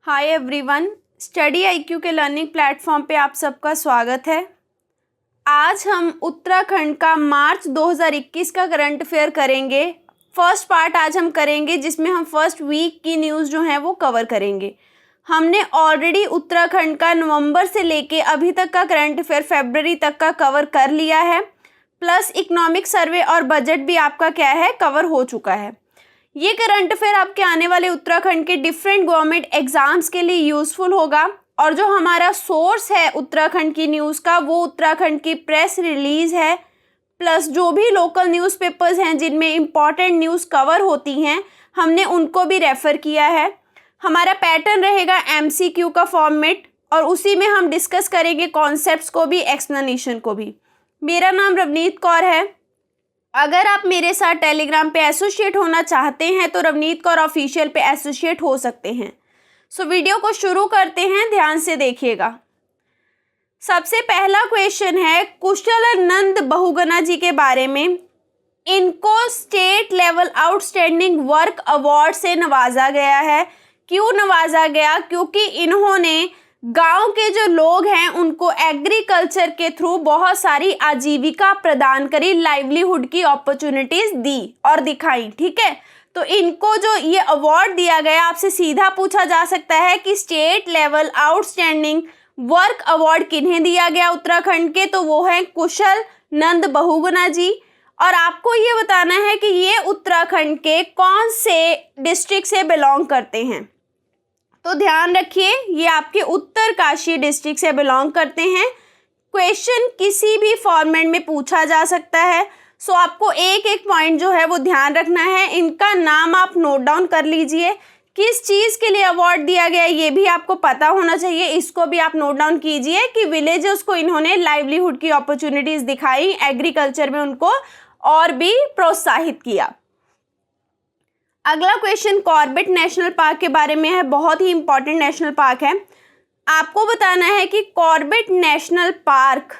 Hi everyone, study IQ के learning platform पे आप सबका स्वागत है। आज हम उत्तराखंड का मार्च 2021 का करंट अफेयर करेंगे। फर्स्ट पार्ट आज हम करेंगे जिसमें हम फर्स्ट वीक की न्यूज़ जो है वो कवर करेंगे। हमने ऑलरेडी उत्तराखंड का नवंबर से लेके अभी तक का करंट अफेयर फरवरी तक का कवर कर लिया है, प्लस इकोनॉमिक सर्वे और बजट भी आपका क्या है कवर हो चुका है। ये करंट अफेयर आपके आने वाले उत्तराखंड के डिफरेंट गवर्नमेंट एग्जाम्स के लिए यूज़फुल होगा। और जो हमारा सोर्स है उत्तराखंड की न्यूज़ का वो उत्तराखंड की प्रेस रिलीज़ है, प्लस जो भी लोकल न्यूज़पेपर्स हैं जिनमें इम्पॉर्टेंट न्यूज़ कवर होती हैं हमने उनको भी रेफ़र किया है। हमारा पैटर्न रहेगा MCQ का फॉर्मेट और उसी में हम डिस्कस करेंगे कॉन्सेप्ट्स को भी, एक्सप्लेनेशन को भी। मेरा नाम रवनीत कौर है। अगर आप मेरे साथ टेलीग्राम पे एसोसिएट होना चाहते हैं तो रवनीत कौर ऑफिशियल पे एसोसिएट हो सकते हैं। सो वीडियो को शुरू करते हैं, ध्यान से देखिएगा। सबसे पहला क्वेश्चन है कुशलानंद बहुगुणा जी के बारे में। इनको state level outstanding work award से नवाजा गया है। क्यों नवाजा गया? क्योंकि इन्होंने गांव के जो लोग हैं उनको एग्रीकल्चर के थ्रू बहुत सारी आजीविका प्रदान करी, लाइवलीहुड की अपॉर्चुनिटीज दी और दिखाई। ठीक है, तो इनको जो ये अवार्ड दिया गया, आपसे सीधा पूछा जा सकता है कि state level outstanding work award किन्हें दिया गया उत्तराखंड के, तो वो है कुशल नंद बहुगुणा जी। और आपको ये बताना है कि ये उत्तराखंड के कौन से डिस्ट्रिक्ट से बिलोंग करते हैं। तो ध्यान रखिए, ये आपके उत्तरकाशी डिस्ट्रिक्ट से बिलोंग करते हैं। क्वेश्चन किसी भी फॉर्मेट में पूछा जा सकता है, सो आपको एक एक पॉइंट जो है वो ध्यान रखना है। इनका नाम आप नोट डाउन कर लीजिए। किस चीज़ के लिए अवार्ड दिया गया ये भी आपको पता होना चाहिए, इसको भी आप नोट डाउन कीजिए कि विलेजर्स को इन्होंने लाइवलीहुड की अपॉर्चुनिटीज़ दिखाई, एग्रीकल्चर में उनको और भी प्रोत्साहित किया। अगला क्वेश्चन कॉर्बेट नेशनल पार्क के बारे में है। बहुत ही इंपॉर्टेंट नेशनल पार्क है। आपको बताना है कि कॉर्बेट नेशनल पार्क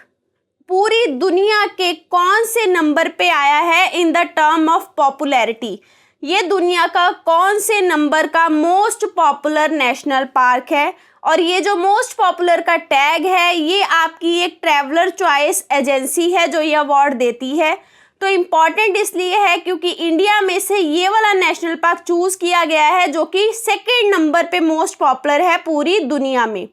पूरी दुनिया के कौन से नंबर पे आया है in the term of popularity. ये दुनिया का कौन से नंबर का मोस्ट पॉपुलर नेशनल पार्क है। और ये जो मोस्ट पॉपुलर का टैग है ये आपकी एक ट्रैवलर चॉइस एजेंसी है जो ये अवार्ड देती है। तो इम्पॉर्टेंट इसलिए है क्योंकि इंडिया में से ये वाला नेशनल पार्क चूज़ किया गया है जो कि सेकंड नंबर पे मोस्ट पॉपुलर है पूरी दुनिया में।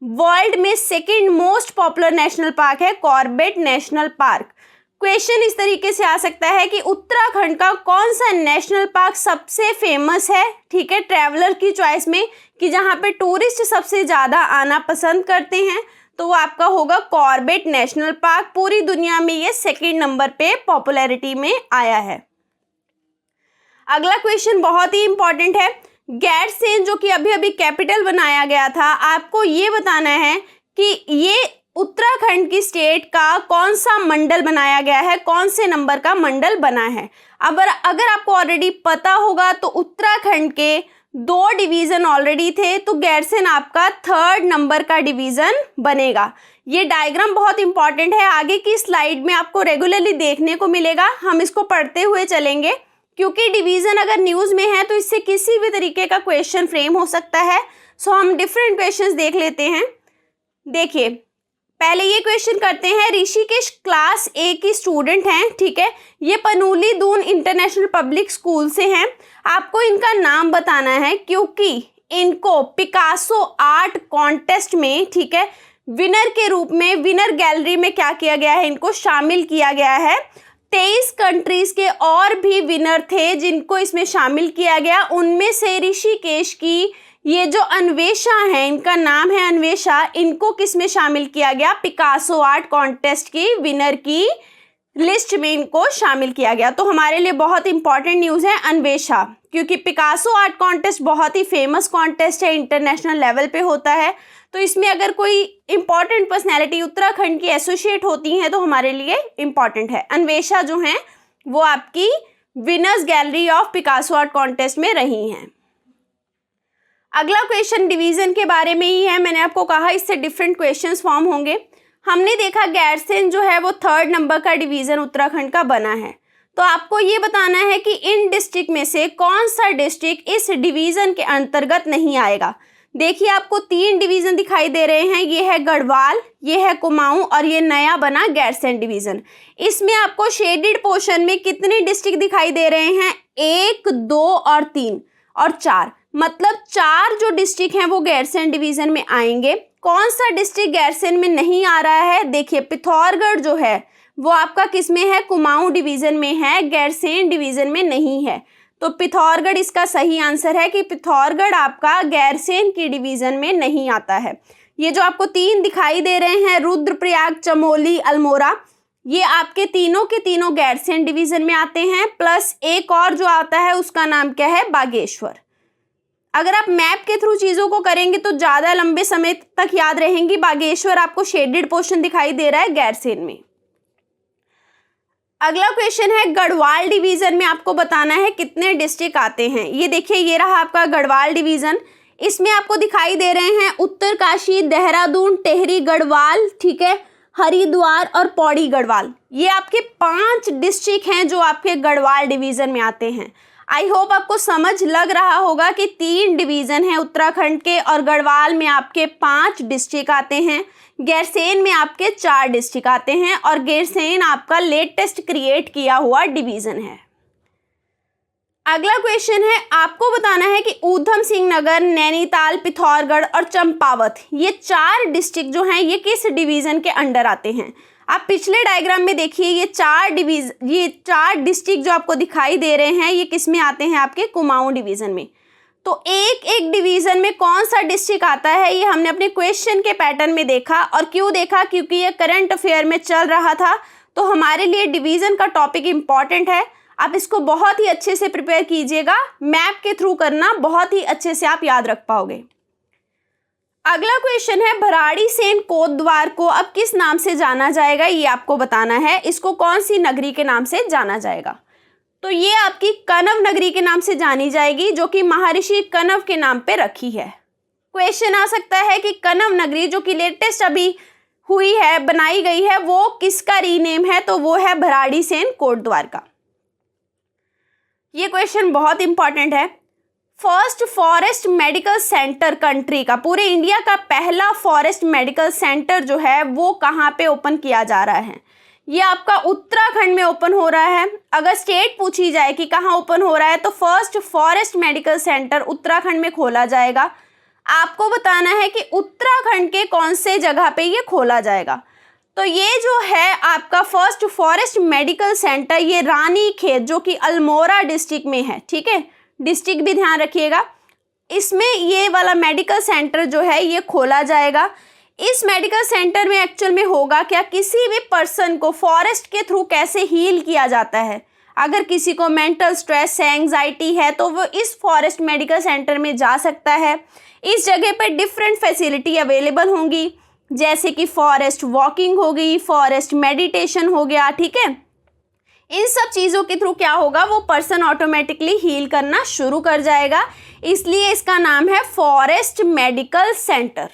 वर्ल्ड में second most popular national park है कॉर्बेट नेशनल पार्क। क्वेश्चन इस तरीके से आ सकता है कि उत्तराखंड का कौन सा नेशनल पार्क सबसे फेमस है, ठीक है, ट्रैवलर की चॉइस में, कि जहाँ पे टूरिस्ट सबसे ज़्यादा आना पसंद करते हैं, तो वो आपका होगा कॉर्बेट नेशनल पार्क। पूरी दुनिया में ये सेकंड नंबर पे पॉपुलैरिटी में आया है। अगला क्वेश्चन बहुत ही इंपॉर्टेंट है। गैरसेन जो कि अभी अभी कैपिटल बनाया गया था, आपको ये बताना है कि ये उत्तराखंड की स्टेट का कौन सा मंडल बनाया गया है, कौन से नंबर का मंडल बना है। अगर आपको ऑलरेडी पता होगा तो उत्तराखंड के 2 डिवीज़न ऑलरेडी थे, तो गैरसेन आपका 3rd नंबर का डिवीज़न बनेगा। ये डायग्राम बहुत इंपॉर्टेंट है, आगे की स्लाइड में आपको रेगुलरली देखने को मिलेगा। हम इसको पढ़ते हुए चलेंगे क्योंकि डिवीज़न अगर न्यूज़ में है तो इससे किसी भी तरीके का क्वेश्चन फ्रेम हो सकता है। सो हम डिफरेंट क्वेश्चंस देख लेते हैं। देखिए, पहले ये क्वेश्चन करते हैं। ऋषिकेश क्लास A की स्टूडेंट हैं, ठीक है, ये पनूली दून इंटरनेशनल पब्लिक स्कूल से हैं। आपको इनका नाम बताना है क्योंकि इनको पिकासो आर्ट कॉन्टेस्ट में, ठीक है, विनर के रूप में, विनर गैलरी में क्या किया गया है, इनको शामिल किया गया है। 23 कंट्रीज के और भी विनर थे जिनको इसमें शामिल किया गया। उनमें से ऋषिकेश की ये जो अन्वेषा है, इनका नाम है अन्वेषा, इनको किस में शामिल किया गया, पिकासो आर्ट कॉन्टेस्ट की विनर की लिस्ट में इनको शामिल किया गया। तो हमारे लिए बहुत इंपॉर्टेंट न्यूज़ है अन्वेषा, क्योंकि पिकासो आर्ट कॉन्टेस्ट बहुत ही फेमस कॉन्टेस्ट है, इंटरनेशनल लेवल पे होता है। तो इसमें अगर कोई इंपॉर्टेंट पर्सनैलिटी उत्तराखंड की एसोसिएट होती हैं तो हमारे लिए इंपॉर्टेंट है। अन्वेषा जो हैं वो आपकी winners gallery of Picasso art contest में रही हैं। अगला क्वेश्चन डिवीज़न के बारे में ही है। मैंने आपको कहा इससे डिफरेंट क्वेश्चंस फॉर्म होंगे। हमने देखा गैरसेन जो है वो 3rd नंबर का डिवीज़न उत्तराखंड का बना है। तो आपको ये बताना है कि इन डिस्ट्रिक्ट में से कौन सा डिस्ट्रिक्ट इस डिवीज़न के अंतर्गत नहीं आएगा। देखिए आपको 3 डिवीज़न दिखाई दे रहे हैं, ये है गढ़वाल, ये है कुमाऊं और ये नया बना गैरसैंण डिवीज़न। इसमें आपको शेडेड पोर्शन में कितने डिस्ट्रिक्ट दिखाई दे रहे हैं? 1, 2 और 3 और 4, मतलब 4 जो डिस्ट्रिक्ट हैं वो गैरसैंण डिवीज़न में आएंगे। कौन सा डिस्ट्रिक्ट गैरसैंण में नहीं आ रहा है? देखिए पिथौरागढ़ जो है वो आपका किस में है? कुमाऊं डिवीज़न में है, गैरसैंण डिवीज़न में नहीं है। तो पिथौरागढ़ इसका सही आंसर है कि पिथौरागढ़ आपका गैरसैंण की डिवीज़न में नहीं आता है। ये जो आपको 3 दिखाई दे रहे हैं, रुद्रप्रयाग, चमोली, अल्मोड़ा, ये आपके तीनों के तीनों गैरसैंण डिवीज़न में आते हैं। प्लस एक और जो आता है उसका नाम क्या है? बागेश्वर। अगर आप मैप के थ्रू चीज़ों को करेंगे तो ज़्यादा लंबे समय तक याद रहेंगी। बागेश्वर आपको शेडेड पोर्शन दिखाई दे रहा है गैरसैंण में। अगला क्वेश्चन है गढ़वाल डिवीज़न में आपको बताना है कितने डिस्ट्रिक्ट आते हैं। ये देखिए ये रहा आपका गढ़वाल डिवीज़न। इसमें आपको दिखाई दे रहे हैं उत्तरकाशी, देहरादून, टेहरी गढ़वाल, ठीक है, हरिद्वार और पौड़ी गढ़वाल। ये आपके 5 डिस्ट्रिक्ट हैं जो आपके गढ़वाल डिवीज़न में आते हैं। आई होप आपको समझ लग रहा होगा कि 3 डिवीज़न हैं उत्तराखंड के और गढ़वाल में आपके 5 डिस्ट्रिक्ट आते हैं, गैरसैंण में आपके 4 डिस्ट्रिक्ट आते हैं और गैरसैंण आपका लेटेस्ट क्रिएट किया हुआ डिवीज़न है। अगला क्वेश्चन है, आपको बताना है कि ऊधम सिंह नगर, नैनीताल, पिथौरागढ़ और चंपावत, ये 4 डिस्ट्रिक्ट जो हैं ये किस डिवीज़न के अंडर आते हैं। आप पिछले डायग्राम में देखिए ये 4 डिस्ट्रिक्ट जो आपको दिखाई दे रहे हैं ये किस में आते हैं? आपके कुमाऊं डिवीज़न में। तो एक एक डिवीज़न में कौन सा डिस्ट्रिक्ट आता है ये हमने अपने क्वेश्चन के पैटर्न में देखा। और क्यों देखा? क्योंकि ये करंट अफेयर में चल रहा था, तो हमारे लिए डिवीज़न का टॉपिक इम्पॉर्टेंट है। आप इसको बहुत ही अच्छे से प्रिपेयर कीजिएगा, मैप के थ्रू करना, बहुत ही अच्छे से आप याद रख पाओगे। अगला क्वेश्चन है भराड़ीसेन कोटद्वार को अब किस नाम से जाना जाएगा, ये आपको बताना है। इसको कौन सी नगरी के नाम से जाना जाएगा? तो ये आपकी कनव नगरी के नाम से जानी जाएगी, जो कि महर्षि कनव के नाम पे रखी है। क्वेश्चन आ सकता है कि कनव नगरी जो कि लेटेस्ट अभी हुई है, बनाई गई है, वो किसका रीनेम है? तो वो है भराड़ीसेन कोटद्वार का। ये क्वेश्चन बहुत इंपॉर्टेंट है। First forest medical centre country का, पूरे इंडिया का पहला फॉरेस्ट मेडिकल सेंटर जो है वो कहाँ पे ओपन किया जा रहा है? ये आपका उत्तराखंड में ओपन हो रहा है। अगर स्टेट पूछी जाए कि कहाँ ओपन हो रहा है तो first forest medical centre Uttarakhand में खोला जाएगा। आपको बताना है कि उत्तराखंड के कौन से जगह पे ये खोला जाएगा। तो ये जो है आपका फर्स्ट फॉरेस्ट मेडिकल सेंटर, ये रानीखेत जो कि अल्मोड़ा डिस्ट्रिक्ट में है, ठीक है, डिस्ट्रिक्ट भी ध्यान रखिएगा। इसमें ये वाला मेडिकल सेंटर जो है ये खोला जाएगा। इस मेडिकल सेंटर में एक्चुअल में होगा क्या, किसी भी पर्सन को फॉरेस्ट के थ्रू कैसे हील किया जाता है। अगर किसी को मेंटल स्ट्रेस है, एंजाइटी है, तो वो इस फॉरेस्ट मेडिकल सेंटर में जा सकता है। इस जगह पर डिफरेंट फैसिलिटी अवेलेबल होंगी, जैसे कि फॉरेस्ट वॉकिंग हो गई, फॉरेस्ट मेडिटेशन हो गया, ठीक है। इन सब चीज़ों के थ्रू क्या होगा, वो पर्सन ऑटोमेटिकली हील करना शुरू कर जाएगा, इसलिए इसका नाम है forest medical centre.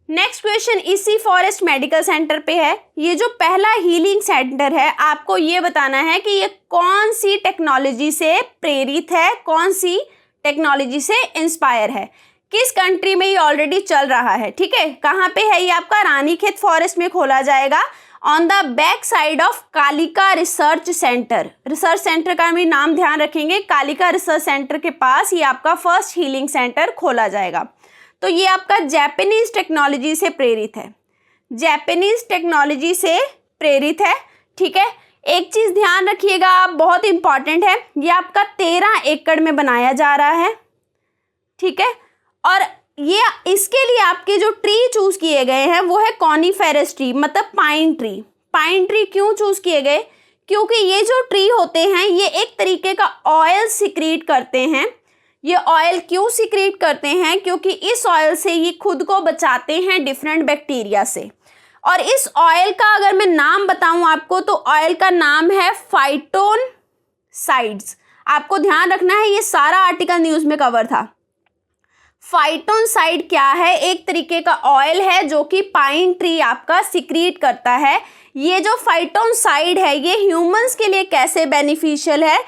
Next question इसी फॉरेस्ट मेडिकल सेंटर पे है। ये जो पहला हीलिंग सेंटर है, आपको ये बताना है कि ये कौन सी टेक्नोलॉजी से प्रेरित है, कौन सी टेक्नोलॉजी से इंस्पायर है, किस कंट्री में ये ऑलरेडी चल रहा है, ठीक है। कहाँ पे है ये आपका? रानीखेत फॉरेस्ट में खोला जाएगा, on the back side of Kalika research centre. Research centre का भी नाम ध्यान रखेंगे, कालिका रिसर्च सेंटर के पास ये आपका फर्स्ट हीलिंग सेंटर खोला जाएगा। तो ये आपका जापानीज टेक्नोलॉजी से प्रेरित है, जापानीज टेक्नोलॉजी से प्रेरित है, ठीक है। एक चीज़ ध्यान रखिएगा आप, बहुत इंपॉर्टेंट है, ये आपका 13 एकड़ में बनाया जा रहा है, ठीक है। और ये इसके लिए आपके जो ट्री चूज़ किए गए हैं वो है कॉनिफेरस ट्री, मतलब पाइन ट्री। पाइन ट्री क्यों चूज़ किए गए? क्योंकि ये जो ट्री होते हैं ये एक तरीके का ऑयल सिक्रीट करते हैं। ये ऑयल क्यों सिक्रीट करते हैं? क्योंकि इस ऑयल से ये खुद को बचाते हैं डिफरेंट बैक्टीरिया से। और इस ऑयल का अगर मैं नाम बताऊं आपको, तो ऑयल का नाम है फाइटोनसाइड्स। आपको ध्यान रखना है, ये सारा आर्टिकल न्यूज़ में कवर था। फाइटोनसाइड क्या है? एक तरीके का ऑयल है जो कि पाइन ट्री आपका सिक्रीट करता है। ये जो फाइटोनसाइड है ये ह्यूमंस के लिए कैसे बेनिफिशियल है?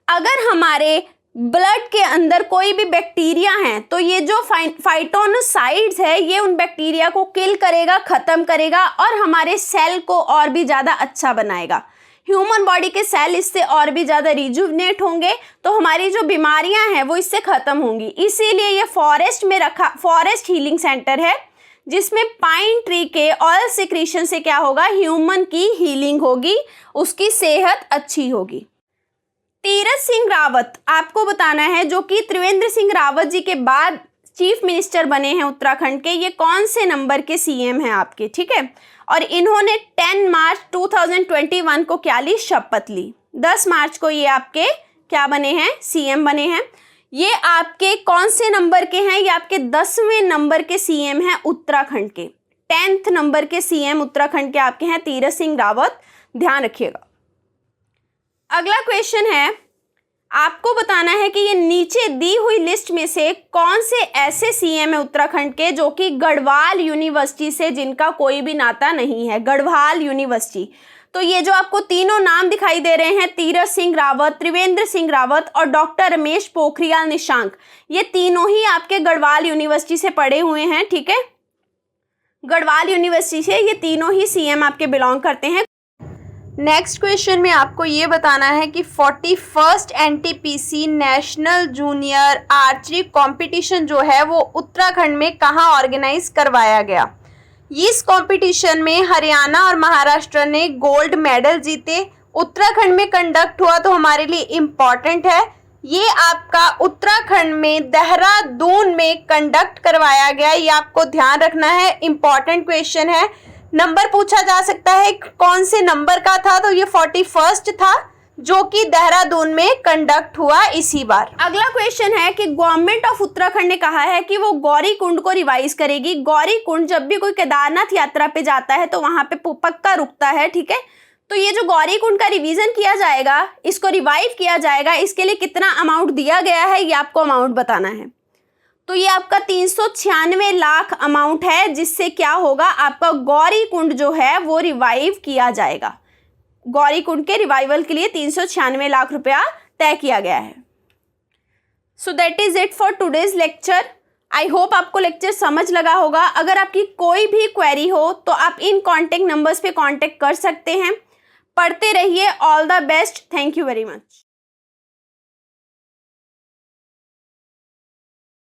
अगर हमारे ब्लड के अंदर कोई भी बैक्टीरिया हैं तो ये जो फाइटोनोसाइड्स है ये उन बैक्टीरिया को किल करेगा, ख़त्म करेगा और हमारे सेल को और भी ज़्यादा अच्छा बनाएगा। ह्यूमन बॉडी के सेल इससे और भी ज़्यादा रिजुवनेट होंगे तो हमारी जो बीमारियां हैं वो इससे ख़त्म होंगी। इसीलिए ये फॉरेस्ट हीलिंग सेंटर है जिसमें पाइन ट्री के ऑयल सिक्रीशन से क्या होगा, ह्यूमन की हीलिंग होगी, उसकी सेहत अच्छी होगी। तीरथ सिंह रावत आपको बताना है, जो कि त्रिवेंद्र सिंह रावत जी के बाद चीफ मिनिस्टर बने हैं उत्तराखंड के, ये कौन से नंबर के सीएम हैं आपके, ठीक है। और इन्होंने 10 मार्च 2021 को क्या ली, शपथ ली। 10 मार्च को ये आपके क्या बने हैं, सीएम बने हैं। ये आपके कौन से नंबर के हैं, ये आपके 10वें नंबर के सीएम हैं उत्तराखंड के। 10th नंबर के सीएम उत्तराखंड के आपके हैं तीरथ सिंह रावत, ध्यान रखिएगा। अगला क्वेश्चन है, आपको बताना है कि ये नीचे दी हुई लिस्ट में से कौन से ऐसे सीएम है उत्तराखंड के जो कि गढ़वाल यूनिवर्सिटी से जिनका कोई भी नाता नहीं है। गढ़वाल यूनिवर्सिटी, तो ये जो आपको तीनों नाम दिखाई दे रहे हैं, तीरथ सिंह रावत, त्रिवेंद्र सिंह रावत और डॉक्टर रमेश पोखरियाल निशंक, ये तीनों ही आपके गढ़वाल यूनिवर्सिटी से पढ़े हुए हैं, ठीक है। गढ़वाल यूनिवर्सिटी से ये तीनों ही सीएम आपके बिलोंग करते हैं। नेक्स्ट क्वेश्चन में आपको ये बताना है कि 41st NTPC national junior archery competition जो है वो उत्तराखंड में कहाँ ऑर्गेनाइज करवाया गया। इस कंपटीशन में हरियाणा और महाराष्ट्र ने गोल्ड मेडल जीते। उत्तराखंड में कंडक्ट हुआ तो हमारे लिए इम्पॉर्टेंट है, ये आपका उत्तराखंड में देहरादून में कंडक्ट करवाया गया, ये आपको ध्यान रखना है, इम्पॉर्टेंट क्वेश्चन है। नंबर पूछा जा सकता है कौन से नंबर का था, तो ये 41st था जो कि देहरादून में कंडक्ट हुआ इसी बार। अगला क्वेश्चन है कि गवर्नमेंट ऑफ उत्तराखंड ने कहा है कि वो गौरी कुंड को रिवाइज करेगी। गौरी कुंड जब भी कोई केदारनाथ यात्रा पे जाता है तो वहां पे पक्का रुकता है, ठीक है। तो ये जो गौरी कुंड का रिवीजन किया जाएगा, इसको रिवाइव किया जाएगा, इसके लिए कितना अमाउंट दिया गया है ये आपको अमाउंट बताना है। तो ये आपका 396 लाख अमाउंट है, जिससे क्या होगा, आपका गौरी कुंड जो है वो रिवाइव किया जाएगा। गौरी कुंड के रिवाइवल के लिए 396 लाख रुपया तय किया गया है। So that is it for today's lecture. I hope आपको लेक्चर समझ लगा होगा। अगर आपकी कोई भी क्वेरी हो तो आप इन कॉन्टेक्ट नंबर्स पे कॉन्टेक्ट कर सकते हैं। पढ़ते रहिए। All the best. Thank you very much.